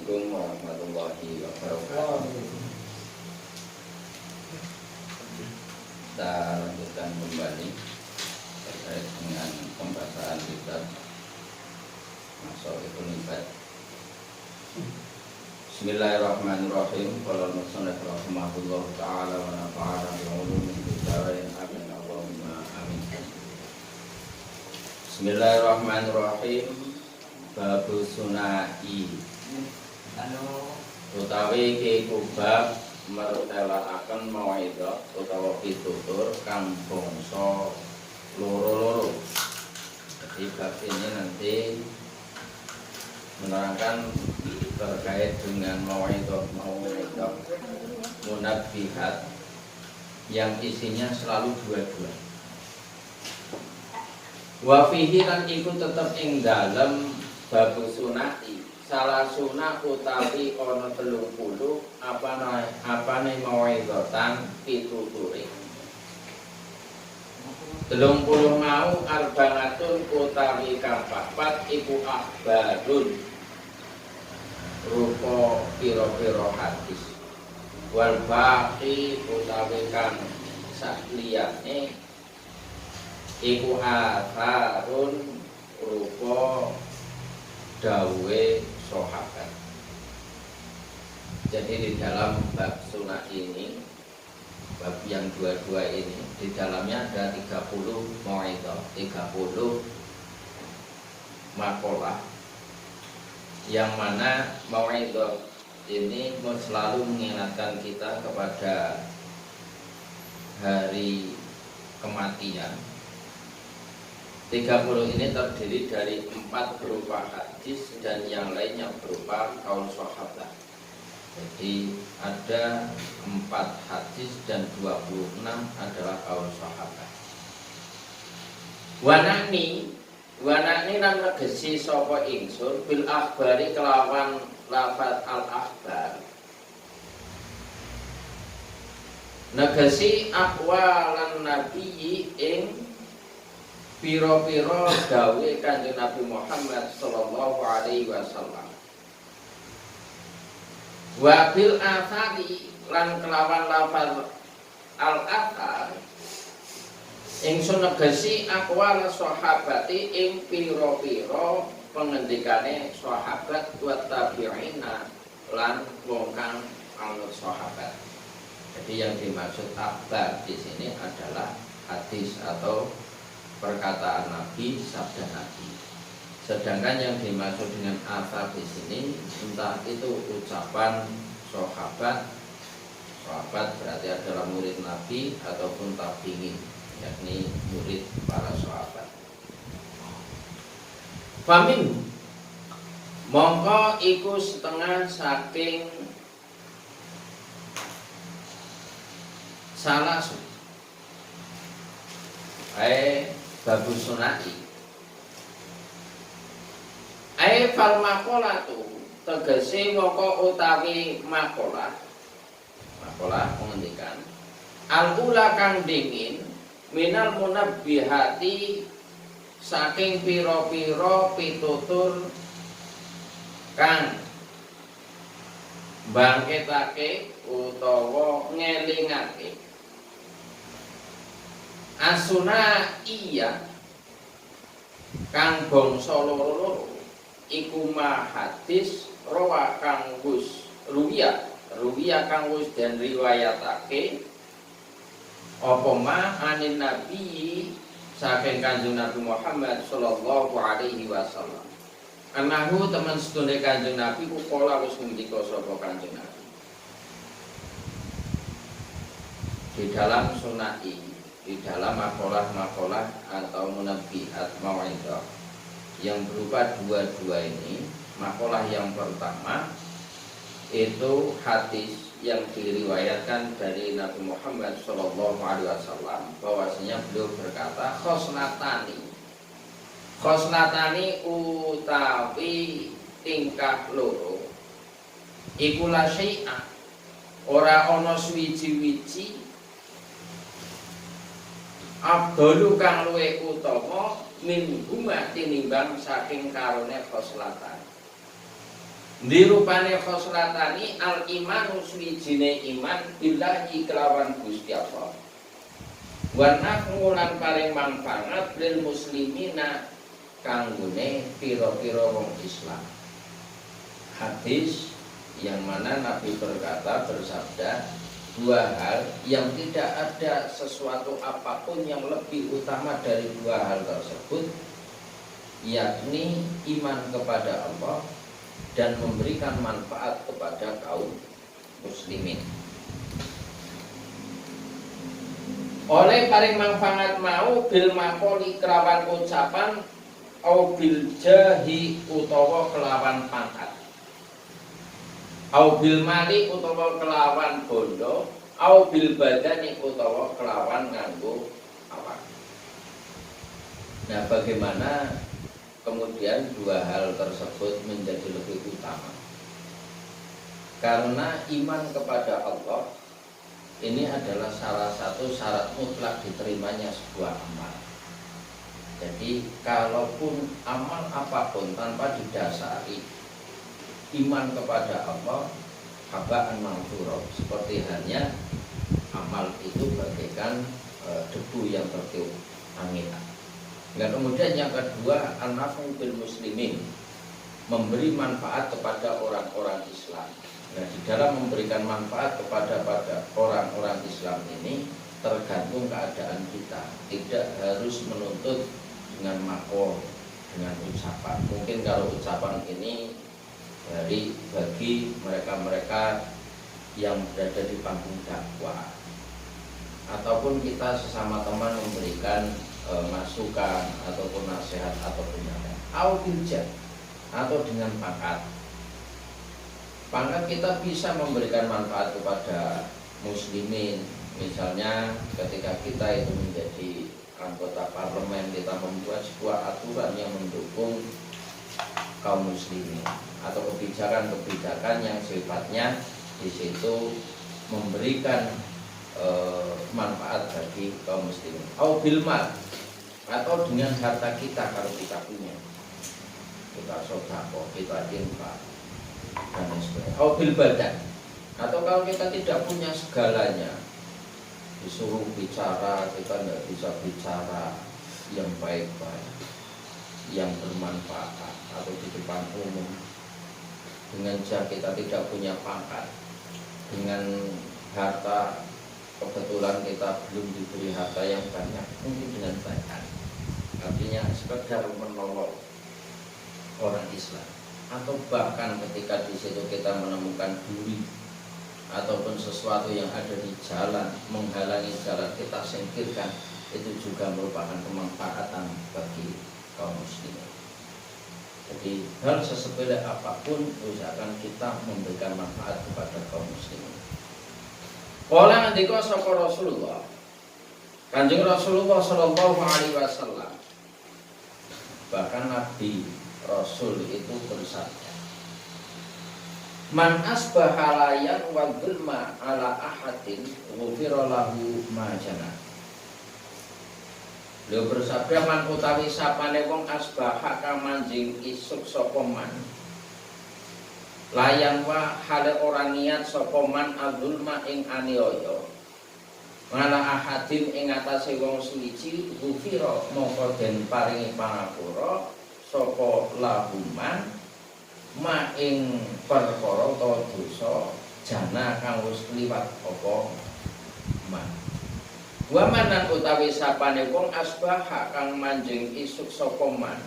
Assalamualaikum warahmatullahi wabarakatuh. Kita lanjutkan kembali terkait dengan pembahasan kitab Masalikul Ibad. Bismillahirrahmanirrahim. Qala al-musannif rahimahullah ta'ala wa nafa'ana bi ulumihi fid-dharain amin Allahumma amin. Bismillahirrahmanirrahim. Bab sunai utawi iki bab mertelakaken mawaidhah utawa pitutur kang bangsa loro-loro. Jadi bab ini nanti menerangkan terkait dengan mawaidhah munabbihat yang isinya selalu dua-dua. Wa fihi lan iku tetep ing dalem bab sunai salah sunah utawi ana 30 apane mawaidhatan pituture 30 mau arbaatun utawi kapapat iku akhbarun rupa pira-pira hadis wal baqi utawi kang sakliyane iku atharun rupa dawe sahabat. Jadi di dalam bab sunah ini, bab yang dua-dua ini, di dalamnya ada 30 mawaidhah, 30 makalah, yang mana mawaidhah ini selalu mengingatkan kita kepada hari kematian. 30 ini terdiri dari 4 berupa hadis dan yang lainnya berupa qaul sahabat. Jadi ada 4 hadis dan 26 adalah qaul sahabat. Wanani lan negesi sapa ingsun bil akhbari kelawan lafaz al akhbar. Negesi aqwalan nabiyyi ing piro-piro dawe Kanjeng Nabi Muhammad sallallahu alaihi wasallam. Wa bil athari lan kelawan lafal al athar ingsun negesi aqwal sahabati ing piro-piro pengendikane sahabat wa tabi'ina lan wong kang anut sahabat. Jadi yang dimaksud akhbar di sini adalah hadis atau perkataan Nabi, sabda Nabi. Sedangkan yang dimaksud dengan athar di sini entah itu ucapan sahabat. Sahabat berarti adalah murid Nabi ataupun tabi'in, yakni murid para sahabat. Famin mongko iku setengah saking salah babu sunai fal makolatu tegese moko utawi makolah pengendikan al-ula kang dingin minal munabbihati saking piro-piro pitutur kang bangkitake utawa ngelingake asuna iya kang bangsa loro-loro iku ma hadis rawa kang wis ruwiya kang wis den riwayatake apa ma anin nabi saking Kanjeng Nabi Muhammad sallallahu alaihi wasallam anahu teman sedune Kanjeng Nabi ku kala wis ngendika sapa Kanjeng Nabi di dalam sunah ini, di dalam makalah-makalah atau munabbihat mawaidhah yang berupa dua-dua ini. Makalah yang pertama itu hadis yang diriwayatkan dari Nabi Muhammad SAW bahwasanya beliau berkata khoslatani utawi tingkah loro iku la syai'a ora ana suwiji-wiji abdalu kang luwih utama min huma tinimbang saking karone khoslatan. Dirupane khoslatani al imanu suwijine iman billahi kelawan Gusti Allah. Wa nafmulan paring manfaat lil muslimina kanggone pira-pira wong Islam. Hadis yang mana Nabi bersabda, dua hal yang tidak ada sesuatu apapun yang lebih utama dari dua hal tersebut, yakni iman kepada Allah dan memberikan manfaat kepada kaum muslimin. Oleh paring manfaat mau bil maqoli kelawan ucapan au bil jahi utawa kelawan pangkat, au bil mali utawa kelawan bondo, au bil badani utawa kelawan nganggo awak. Nah, bagaimana kemudian dua hal tersebut menjadi lebih utama? Karena iman kepada Allah ini adalah salah satu syarat mutlak diterimanya sebuah amal. Jadi kalaupun amal apapun tanpa didasari iman kepada Allah, haba'an manthura, seperti halnya amal itu bagaikan debu yang tertiup angin. Dan kemudian yang kedua, an-nafu bil muslimin, memberi manfaat kepada orang-orang Islam. Nah, di dalam memberikan manfaat kepada orang-orang Islam ini tergantung keadaan kita. Tidak harus menuntut dengan maqol, dengan ucapan. Mungkin kalau ucapan ini bagi mereka-mereka yang berada di panggung dakwah, ataupun kita sesama teman memberikan masukan ataupun nasihat ataupun atau dengan pangkat. Pangkat kita bisa memberikan manfaat kepada muslimin. Misalnya ketika kita itu menjadi anggota parlemen, kita membuat sebuah aturan yang mendukung kaum muslimin, atau kebijakan-kebijakan yang sifatnya di situ memberikan manfaat bagi kaum muslimin. Au bil mal, atau dengan harta kita kalau kita punya, kita sedekah, kita infak dan sebagainya. Au bil badan, atau kalau kita tidak punya segalanya, disuruh bicara kita tidak bisa bicara yang baik-baik, yang bermanfaat, atau di depan umum, dengan kita tidak punya pangkat, dengan harta kebetulan kita belum diberi harta yang banyak, mungkin dengan badan, artinya sekedar menolong orang Islam, atau bahkan ketika di situ kita menemukan duri ataupun sesuatu yang ada di jalan menghalangi jalan, kita singkirkan, itu juga merupakan kemanfaatan bagi kaum muslimin. Jadi hal sesepele apapun usahakan kita memberikan manfaat kepada kaum muslimin. Kala ngendika sapa Rasulullah, Kanjeng Rasulullah sallallahu alaihi wasallam, bahkan Nabi Rasul itu bersabda, man asbaha layan wa dhulma ala ahadin ghufira lahu ma jana. Beliau bersabda, man utawi sapane wong asbaha kang manjing isuk sapa man, layan wa hale ora niat sapa man adzulma ing aniaya, ngala ahadin ing atase wong suwiji, ghufira mongko den paringi pangapura sapa lahuman ma ing perkara utawa dosa jana kang wis kliwat apa man. Wa manan utawi sapane wong asbaha kang manjing isuk sapa man,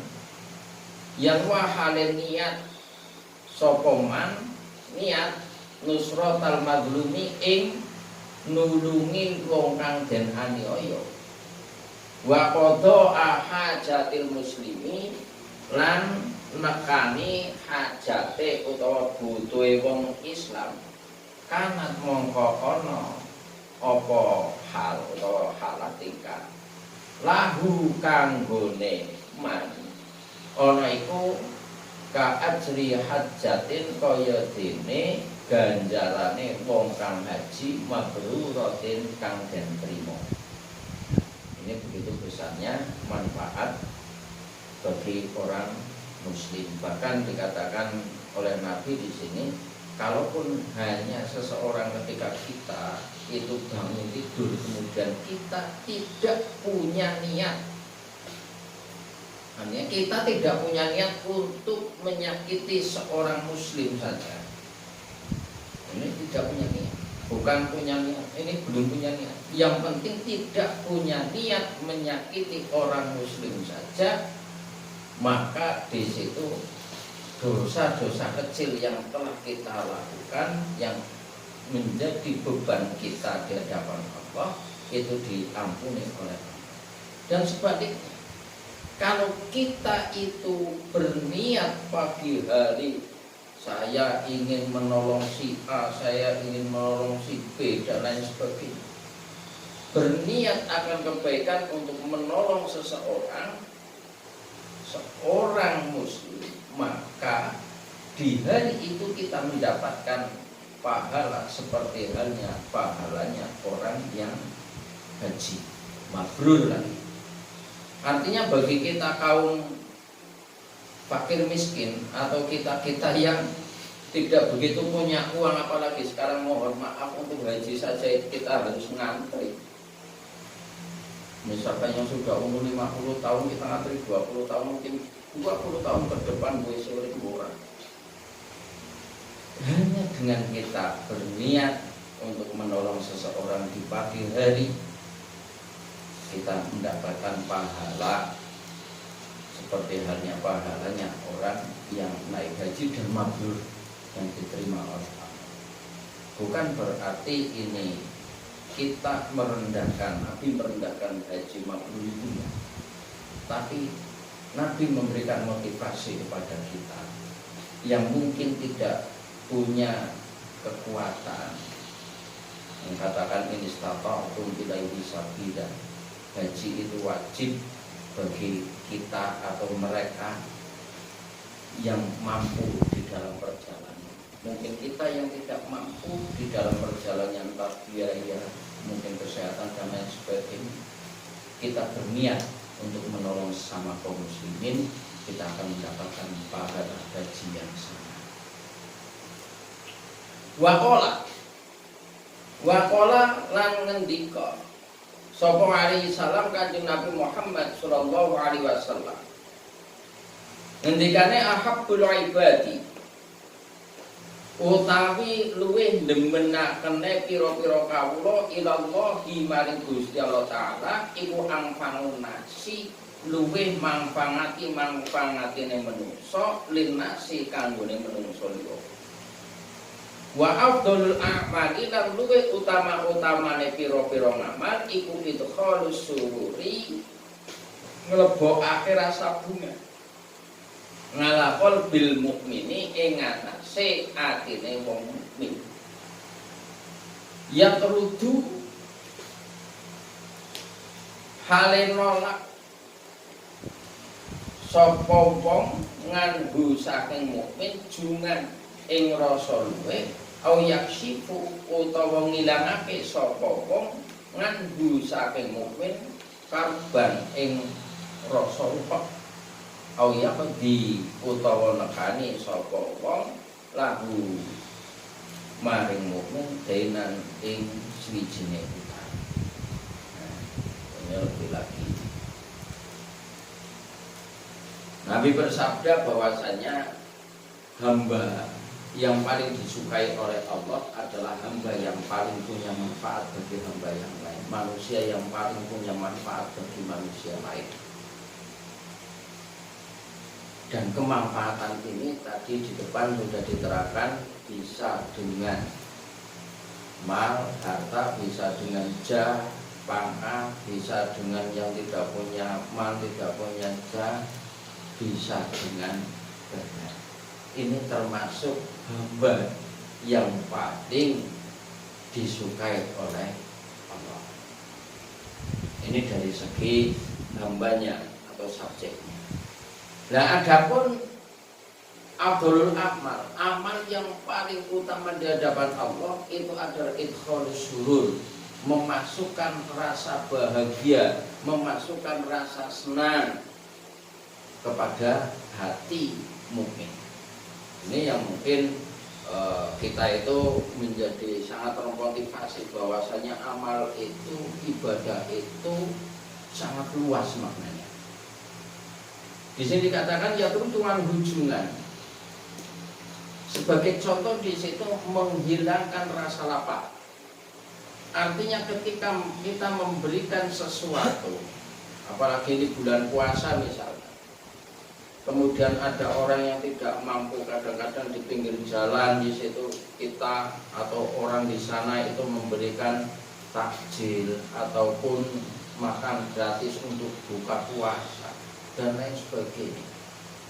yang wa hale niat sapa man, niat nusratal mazlumi ing nulungi wong kang den aniaya, wa qada hajatil muslimi lan nekani hajate utawa butuhe wong Islam, kanat mongko ana apa hal utawa halat tingkah lahu kanggone man ana iku ka ajri hajatin kaya dene ganjarane wong kang haji mabruratin kang den trima. Ini begitu besarnya manfaat bagi orang muslim. Bahkan dikatakan oleh Nabi di sini, kalaupun hanya seseorang ketika kita itu bangun tidur kemudian kita tidak punya niat, artinya kita tidak punya niat untuk menyakiti seorang muslim saja, ini tidak punya niat, bukan punya niat, ini belum punya niat. Yang penting tidak punya niat menyakiti orang muslim saja, maka di situ dosa-dosa kecil yang telah kita lakukan yang menjadi beban kita di hadapan Allah itu diampuni oleh Allah. Dan sebaliknya, kalau kita itu berniat pagi hari, saya ingin menolong si A, saya ingin menolong si B dan lain sebagainya, berniat akan kebaikan untuk menolong seseorang muslim, maka di hari itu kita mendapatkan pahala seperti halnya pahalanya orang yang haji mabrur lagi. Artinya bagi kita kaum fakir miskin atau kita yang tidak begitu punya uang, apalagi sekarang mohon maaf untuk haji saja kita harus ngantri. Misalkan yang sudah umur 50 tahun kita ngantri 20 tahun, mungkin 20 tahun ke depan boleh sore murah. Hanya dengan kita berniat untuk menolong seseorang di pagi hari, kita mendapatkan pahala seperti halnya pahalanya orang yang naik haji dan mabrur yang diterima oleh Allah. Bukan berarti ini kita merendahkan, Nabi merendahkan haji mabrur itu ya. Tapi Nabi memberikan motivasi kepada kita yang mungkin tidak punya kekuatan, mengatakan ini istata'tum ilaihi sabila, haji itu wajib bagi kita atau mereka yang mampu di dalam perjalanan. Mungkin kita yang tidak mampu di dalam perjalanan, entah biaya, mungkin kesehatan dan lain sebagainya, kita berniat untuk menolong sama kaum muslimin, kita akan mendapatkan pahala haji yang sama. Waqala lan ngendika sapa alaihi salam Kanjeng Nabi Muhammad sallallahu alaihi wasallam, ngendikane ahabbul ibadi, utawi luwih demenakene pira-pira kawula ilallahi maring Gusti Allah taala iku angfanun nasi, luwih mangpangatine manungsa linnasi kanggone manungsa liya. Wa afdhalul a'mali lan luwih utama-utamane pira-pira ngamal iku idkhalus sururi, nglebokake rasa bunga ngalakol bil mukmini ing atase atine wong mukmin. Ya terudu hale nolak sapa wong nganggo saking mukmin jungan ing rasa luwih au yaksifu utawa ngilangake sapa wong nganggo saking mukmin karban ing rasa lupa au yaqdi utawa nekani sapa wong lahu maring mukmin denan ing swijine utang. Ini lebih lagi Nabi bersabda bahwasanya hamba yang paling disukai oleh Allah adalah hamba yang paling punya manfaat bagi hamba yang lain, manusia yang paling punya manfaat bagi manusia lain. Dan kemanfaatan ini tadi di depan sudah diterangkan, bisa dengan mal, harta, bisa dengan jah, pangkat, bisa dengan yang tidak punya mal, tidak punya jah, bisa dengan benar. Ini termasuk hamba yang paling disukai oleh Allah. Ini dari segi hambanya atau subjeknya. Nah, adapun afdhalul amal, amal yang paling utama di hadapan Allah itu adalah idkhalus surur, memasukkan rasa bahagia, memasukkan rasa senang kepada hati mukmin. Ini yang mungkin kita itu menjadi sangat termotivasi bahwasanya amal itu, ibadah itu sangat luas maknanya. Di sini dikatakan ya terus tuan hujungan. Sebagai contoh di situ menghilangkan rasa lapar. Artinya ketika kita memberikan sesuatu, apalagi di bulan puasa misalnya, kemudian ada orang yang tidak mampu, kadang-kadang di pinggir jalan di situ kita atau orang di sana itu memberikan takjil ataupun makan gratis untuk buka puasa dan lain sebagainya.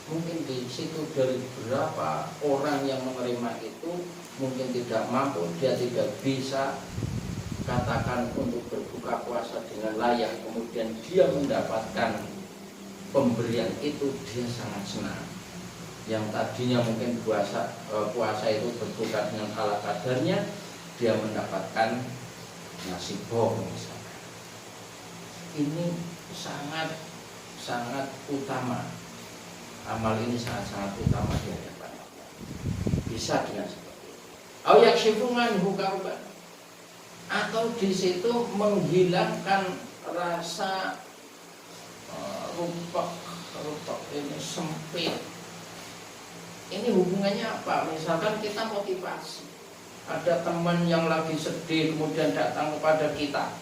Mungkin di situ dari berapa orang yang menerima itu mungkin tidak mampu, dia tidak bisa katakan untuk berbuka puasa dengan layak, kemudian dia mendapatkan pemberian itu, dia sangat senang. Yang tadinya mungkin puasa itu berbuka dengan ala kadarnya, dia mendapatkan nasi bom misalnya. Ini sangat utama. Amal ini sangat utama di hadapan Allah. Bisa dengan seperti itu. Au yakshifungan hukarban. Atau di situ menghilangkan rasa rupak ini sempit. Ini hubungannya apa? Misalkan kita motivasi, ada teman yang lagi sedih kemudian datang kepada kita,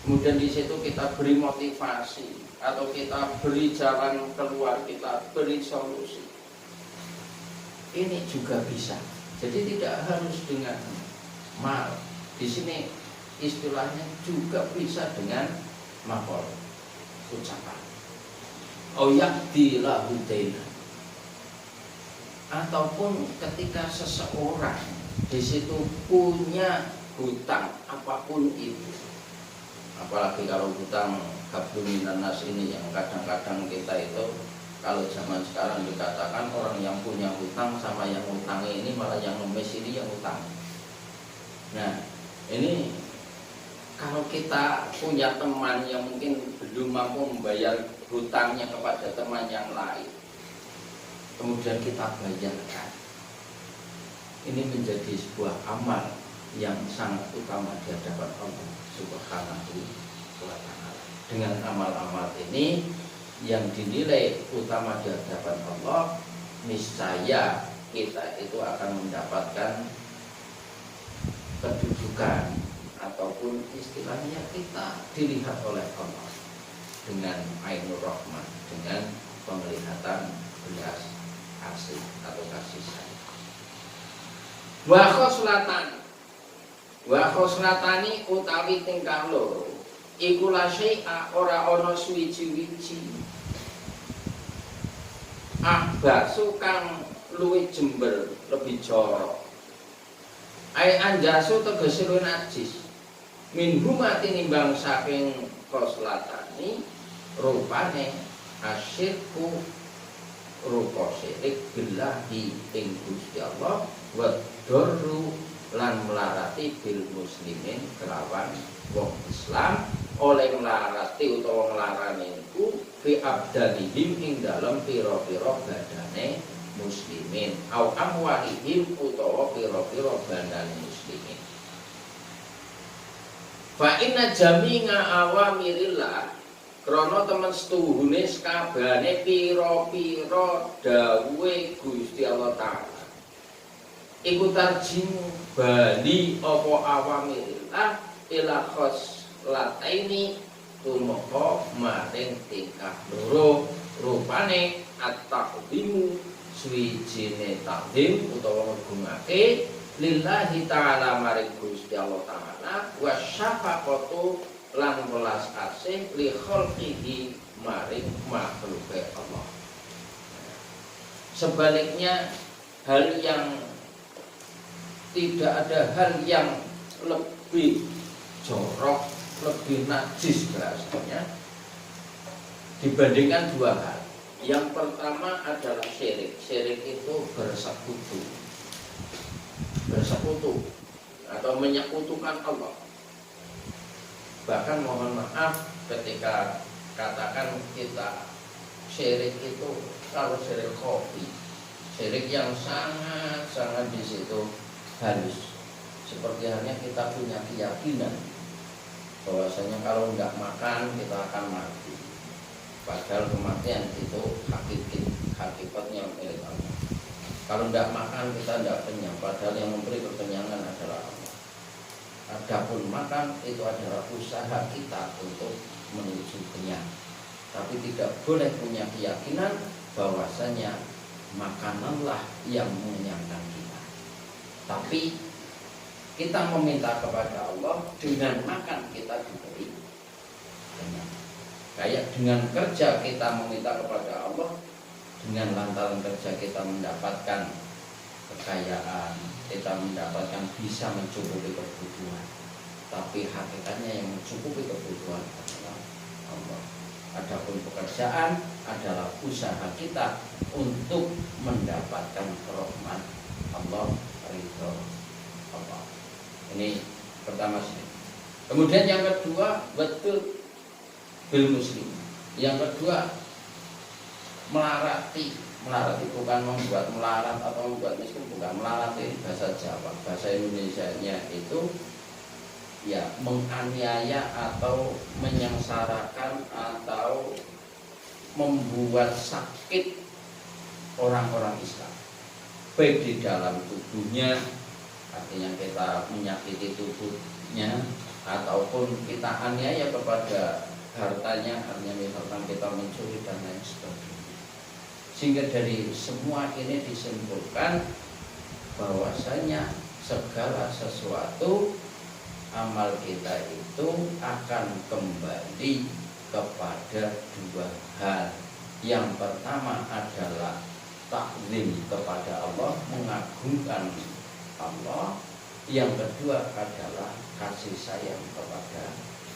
kemudian di situ kita beri motivasi atau kita beri jalan keluar, kita beri solusi. Ini juga bisa. Jadi tidak harus dengan mal. Di sini istilahnya juga bisa dengan maqal, ucapan. Yakdi lahu daina. Ataupun ketika seseorang di situ punya hutang apapun itu. Apalagi kalau hutang habluminan nas ini yang kadang-kadang kita itu kalau zaman sekarang dikatakan orang yang punya hutang sama yang hutangi ini malah yang ngemis ini yang hutang. Nah, ini kalau kita punya teman yang mungkin belum mampu membayar hutangnya kepada teman yang lain, kemudian kita bayarkan, ini menjadi sebuah amal yang sangat utama di hadapan Allah Subhanahu wa ta'ala. Dengan amal-amal ini yang dinilai utama di hadapan Allah, niscaya kita itu akan mendapatkan kedudukan ataupun istilahnya kita dilihat oleh Allah dengan ainur rahmah, dengan penglihatan belas kasih atau kasih sayang. Wa khoslatani utawi tingkah loro iku la syai'a ora ana suwiji-wiji ahbasu kang luwih jember lebih jorok. Ai anjasu tegese luwih najis minhum tinimbang saking khoslatani rupane asyirku rupa syirik billahi ing Gusti Allah wa darru lan melarati bil muslimin kelawan wong Islam oleh melarati utawa nglarani iku fi abdanihim ing dalem pira-pira badane muslimin au amwalihim utawa pira-pira badane muslimin. Fa inna jami'a awamirillah krana temen setuhune sakabehane pira-pira dawuhe Gusti Allah Ta'ala iku tarjimu bali apa awamirillah ila khoslataini tumeka maring tingkah loro rupane at-taqdimu suwijine takdim utawa ngugungake lillahi ta'ala maring Gusti Allah Ta'ala wa syafaqatu lan welas asih li khalqihi maring makhluke Allah. Sebaliknya hal yang tidak ada hal yang lebih jorok, lebih najis bahasanya dibandingkan dua hal. Yang pertama adalah syirik. Syirik itu bersekutu atau menyekutukan Allah. Bahkan mohon maaf ketika katakan kita syirik itu kalau syirik kopi Syirik yang sangat di situ halus. Seperti halnya kita punya keyakinan bahwasanya kalau tidak makan kita akan mati. Padahal kematian itu hakikatnya milik Allah. Kalau tidak makan kita tidak kenyang, padahal yang memberi kekenyangan adalah Allah. Adapun makan itu adalah usaha kita untuk menuju kenyang. Tapi tidak boleh punya keyakinan bahwasanya makananlah yang mengenyangkan kita. Tapi kita meminta kepada Allah, dengan makan kita diberi kenyang. Kayak dengan kerja kita meminta kepada Allah, dengan lantaran kerja kita mendapatkan kekayaan, kita mendapatkan bisa mencukupi kebutuhan. Tapi hakikatnya yang mencukupi kebutuhan adalah Allah. Adapun pekerjaan adalah usaha kita untuk mendapatkan rahmat Allah, ridho Allah. Ini pertama sih. Kemudian yang kedua, betul bil muslim. Yang kedua, melarati bukan membuat melarat atau membuat miskin, bukan. Melarati bahasa Jawa, bahasa Indonesianya itu ya menganiaya atau menyengsarakan atau membuat sakit orang-orang Islam, baik di dalam tubuhnya, artinya kita menyakiti tubuhnya, ataupun kita aniaya kepada hartanya, artinya misalkan kita mencuri dan lain sebagainya. Sehingga dari semua ini disimpulkan bahwasanya segala sesuatu amal kita itu akan kembali kepada dua hal. Yang pertama adalah takzim kepada Allah, mengagungkan Allah. Yang kedua adalah kasih sayang kepada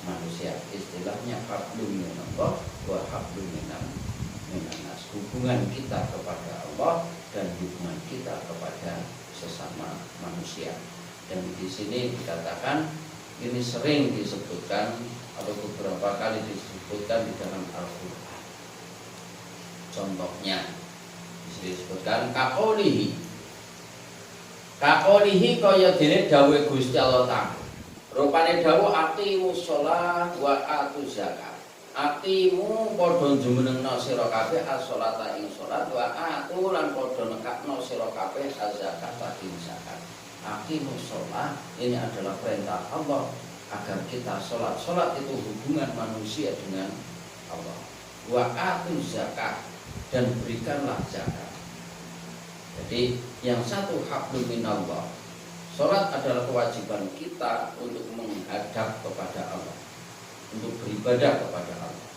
manusia. Istilahnya hablum minallah wa hablum minannas. Hubungan kita kepada Allah dan hubungan kita kepada sesama manusia. Dan di sini dikatakan, ini sering disebutkan atau beberapa kali disebutkan di dalam Al-Quran. Contohnya disebutkan kakolihi kaya dene dawuh Gusti Allah Ta'ala. Rupane dawuh aqimus shalah wa atuz zakat. Atimu padha jumenengna sira kabeh as-sholata ing salat, wa atu lan padha nekakno sira kabeh az-zakat ing zakat. Aqimus shalah ini adalah perintah Allah agar kita sholat. Sholat itu hubungan manusia dengan Allah. Wa atuz zakat, dan berikanlah zakat. Jadi yang satu hablum minallah. Sholat adalah kewajiban kita untuk menghadap kepada Allah, untuk beribadah kepada Allah.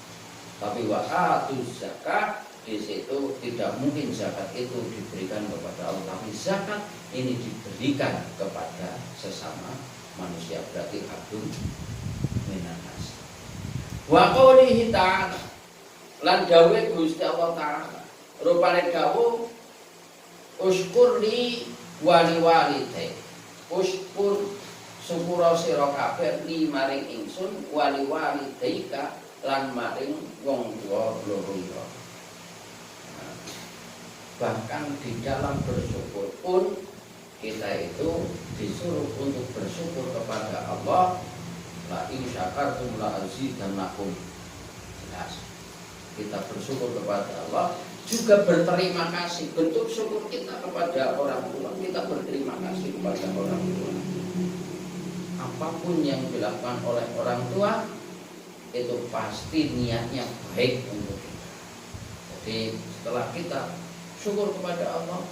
Tapi wa'atuz zakat, di situ tidak mungkin zakat itu diberikan kepada Allah, tapi zakat ini diberikan kepada sesama manusia, berarti hablum minannas. Wa qoulihi ta'ala, lan dawuh Gusti Allah Ta'ala, rupane dawuh uskur li wali walidayk. Uskur syukura sira kabeh li maring ingsun wali walidayka lan maring wong tuwa loro ira. Bahkan di dalam bersyukur pun kita itu disuruh untuk bersyukur kepada Allah. La in syakartum la azidannakum. Jelas. Kita bersyukur kepada Allah, juga berterima kasih. Bentuk syukur kita kepada orang tua, kita berterima kasih kepada orang tua. Apapun yang dilakukan oleh orang tua itu pasti niatnya baik untuk kita. Jadi setelah kita syukur kepada Allah,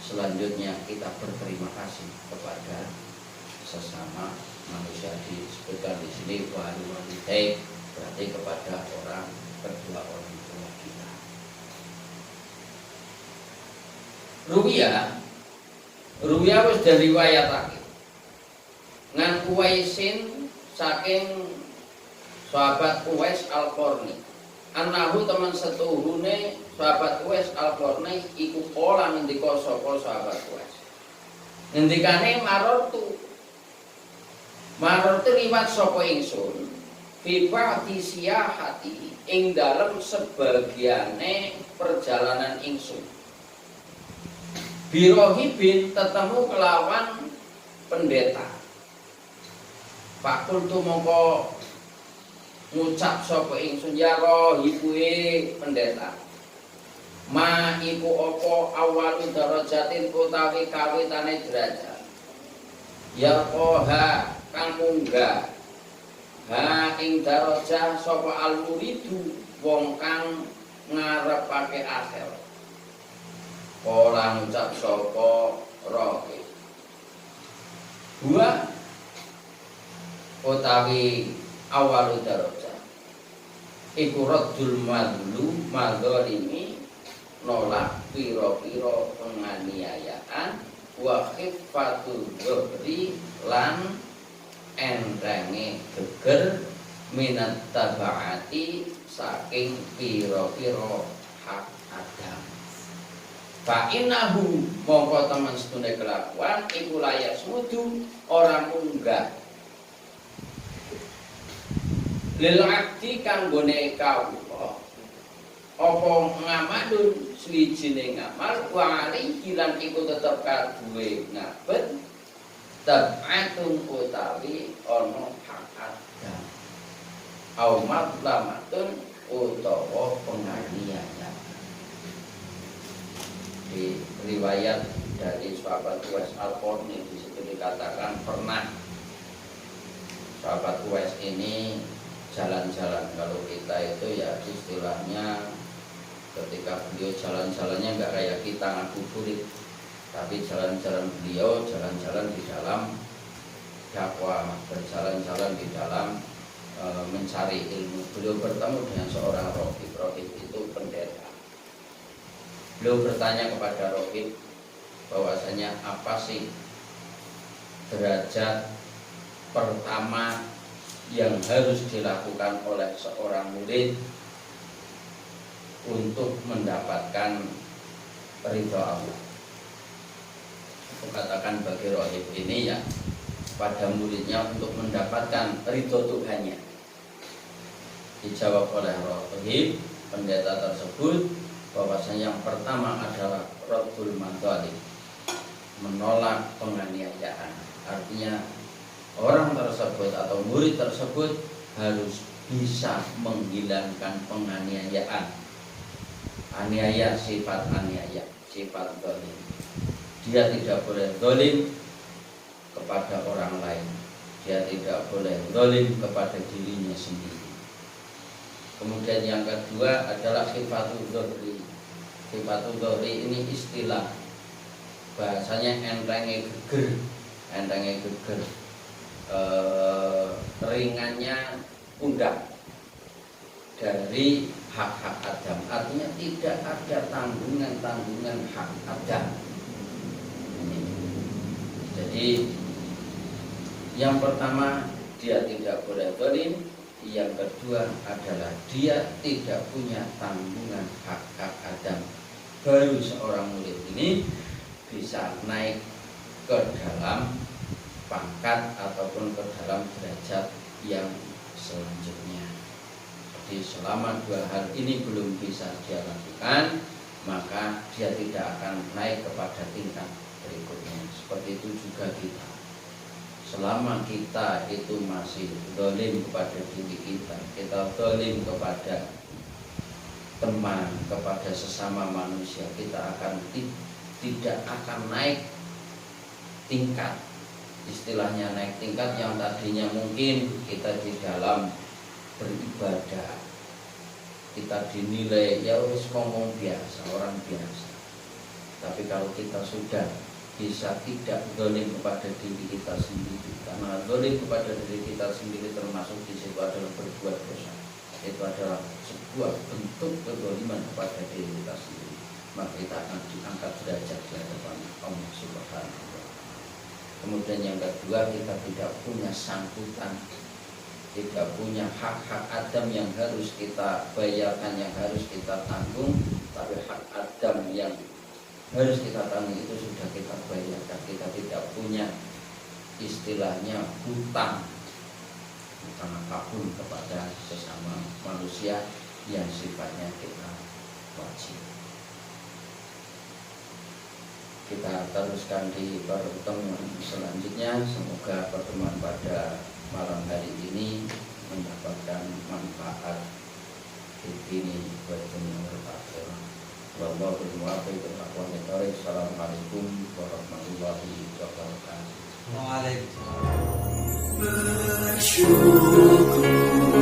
selanjutnya kita berterima kasih kepada sesama manusia. Disebutkan di sini wali walidayk, berarti kepada kedua orang tua kita. Ruwiya wis dari riwayatake ngan Uwaisin saking sahabat Uwais Al-Qarni. Anahu teman setuhune sahabat Uwais Al-Qarni iku pola ngendika sapa sahabat Uwais. Ngendikane marortu liwat sapa ingsun fi ba'di siyahati ing dalem sebagiane perjalanan ingsun. Birohibin tetemu kelawan pendeta. Fakultu mongko ngucap sapa ingsun ya rohibuhe pendeta. Ma iku apa awal darajatin utawi kawitane derajat. Ya koha kang munggah ha ing darajah sapa al-muridu wong kang ngarepake akhir. Ora ngucap sapa rohib. Dua utawi awal darajah iku raddul madzlumi nolak pira-pira penganiayaan wa khifatul dhri lan entenge geger minat tabaati saking pira-pira hak adam. Fa innahu mongko temen setune kelakuan iku layas mudu ora munggah lil abdi kanggone kawula apa ngamalun suwijine ngamal wa alihi lan iku tetep kaduwe ngabet tab'atun utawi ana hak adam au matlamatun utawa penganiayaan. Di riwayat dari sahabat Uwais Al-Qarni di situ dikatakan pernah sahabat Uwais ini jalan-jalan. Kalau kita itu ya istilahnya ketika beliau jalan-jalannya nggak kayak kita ngabuburit, tapi jalan-jalan beliau jalan-jalan di dalam dakwah, berjalan-jalan di dalam mencari ilmu. Beliau bertemu dengan seorang rohib. Rohib itu pendeta. Beliau bertanya kepada rohib bahwasanya apa sih derajat pertama yang harus dilakukan oleh seorang murid untuk mendapatkan ridha Allah. Aku katakan bagi rohib ini ya pada muridnya untuk mendapatkan ridha Tuhannya. Dijawab oleh rohib pendeta tersebut bahwasanya yang pertama adalah raddul madzalim, menolak penganiayaan. Artinya orang tersebut atau murid tersebut harus bisa menghilangkan penganiayaan. Aniaya sifat aniaya, sifat zalim. Dia tidak boleh zalim kepada orang lain. Dia tidak boleh zalim kepada dirinya sendiri. Kemudian yang kedua adalah sifatul dzahri. Sifatul dzahri ini istilah bahasanya entenge geger, entenge geger. Ringannya pundak dari hak-hak Adam, artinya tidak ada tanggungan hak Adam. Jadi yang pertama dia tidak boleh zalim, yang kedua adalah dia tidak punya tanggungan hak-hak Adam. Baru seorang murid ini bisa naik ke dalam pangkat ataupun ke dalam derajat yang selanjutnya. Jadi selama dua hal ini belum bisa dia lakukan, maka dia tidak akan naik kepada tingkat berikutnya. Seperti itu juga kita. Selama kita itu masih zalim kepada diri kita, kita zalim kepada teman, kepada sesama manusia, kita akan tidak akan naik tingkat. Istilahnya naik tingkat yang tadinya mungkin kita di dalam beribadah kita dinilai ya wis ngomong biasa, orang biasa. Tapi kalau kita sudah bisa tidak zalim kepada diri kita sendiri, karena zalim kepada diri kita sendiri termasuk di situ adalah berbuat dosa. Itu adalah sebuah bentuk kezaliman kepada diri kita sendiri. Maka kita akan diangkat derajat di hadapan Allah Subhanahu wa Ta'ala. Kemudian yang kedua, kita tidak punya sangkutan, tidak punya hak-hak Adam yang harus kita bayarkan, yang harus kita tanggung. Tapi hak Adam yang harus kita tanggung itu sudah kita bayarkan. Kita tidak punya istilahnya hutang apapun kepada sesama manusia yang sifatnya kita wajib. kita teruskan di pertemuan selanjutnya. Semoga pertemuan pada malam hari ini mendapatkan manfaat ini buat dunia berbahagia. Wallahul muwaffiq ila aqwamit thoriq. Assalamualaikum warahmatullahi wabarakatuh. Waalaikumsalam.